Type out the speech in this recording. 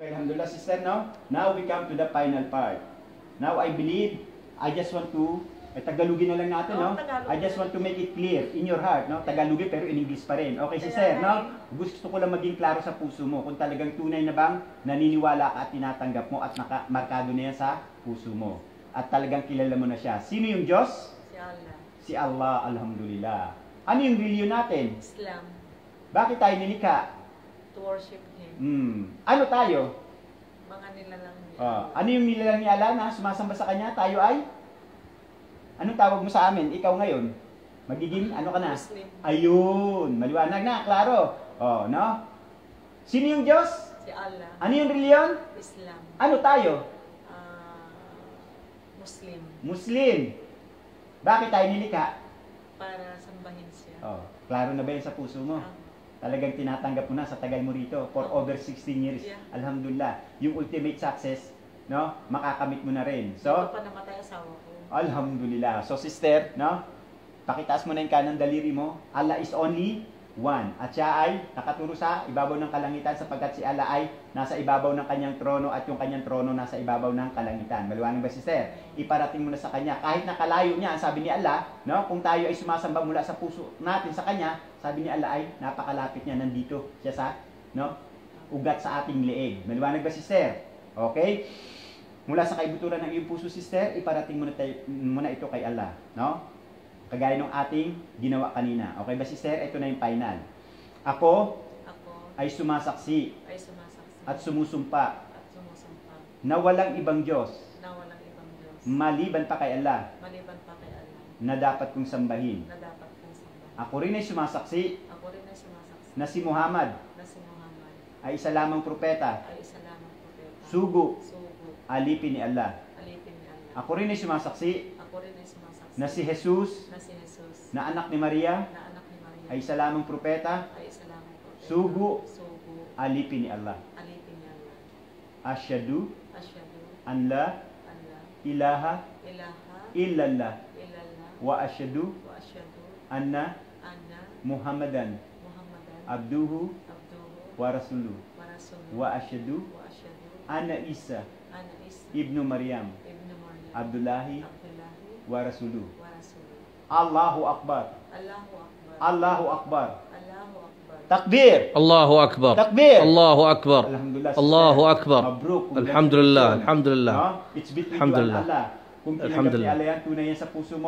Alhamdulillah, sister, no? Now we come to the final part. Now I believe, I just want to, Tagalogin na lang natin, no? I just want to make it clear in your heart, no? Tagalogin pero in English pa rin. Okay, sister, no? Gusto ko lang maging klaro sa puso mo kung talagang tunay na bang naniniwala ka at tinatanggap mo at markado na yan sa puso mo. At talagang kilala mo na siya. Sino yung Diyos? Si Allah. Si Allah, alhamdulillah. Ano yung religion natin? Islam. Bakit tayo nilikha? To worship Him. Ano tayo? Mga nilalang niya. Ano yung nilalang ni Allah na sumasamba sa Kanya? Tayo ay? Anong tawag mo sa amin? Ikaw ngayon? Magiging ano ka na? Muslim. Ayun. Maliwanag na, klaro. No? Sino yung Diyos? Si Allah. Ano yung religion? Islam. Ano tayo? Muslim. Muslim. Bakit tayo nilikha? Para sambahin siya. Klaro na ba yun sa puso mo? Talagang tinatanggap mo na sa tagal mo rito for over 16 years. Yeah. Alhamdulillah. Yung ultimate success, no? Makakamit mo na rin. So, Ito pa namatay asawa ko. alhamdulillah. So, sister, no? Pakitaas mo na yung kanang daliri mo. Allah is only one. At siya ay nakaturo sa ibabaw ng kalangitan sapagkat si Allah ay nasa ibabaw ng kanyang trono at yung kanyang trono nasa ibabaw ng kalangitan. Maliwanag ba, sister? Iparating mo na sa kanya. Kahit nakalayo niya, ang sabi ni Allah, no? Kung tayo ay sumasamba mula sa puso natin sa kanya, sabi ni Allah ay napakalapit niya, nandito siya sa, no? Ugat sa ating leeg. Maliwanag ba, sister? Okay? Mula sa kaibuturan ng iyong puso, sister, iparating mo na ito kay Allah, no? Kagaya ng ating ginawa kanina. Okay ba, sister? Ito na yung final. Ako ay sumasaksi at sumusumpa na walang ibang Diyos maliban pa kay Allah na dapat kong sambahin. Ako rin ay sumasaksi na si Muhammad ay isa lamang propeta, sugo, alipin ni Allah. Ako rin ay sumasaksi na si Jesus, na anak ni Maria, ay isa lamang propeta, sugo, alipin ni Allah. Asyhadu an la ilaha illallah wa asyhadu anna Muhammadan abduhu wa rasuluh wa asyhadu anna Isa ibnu Maryam Abdullahi wa rasuluh. Allahu Akbar. Allahu Akbar. Takbir. Allahu Akbar. Takbir. Allahu Akbar. Alhamdulillah. Allahu Akbar. Mabruk. Alhamdulillah. Alhamdulillah. It's between you and Alhamdulillah. Allah. Kung tinanggap ni Allah yan, tunay yan sa puso mo.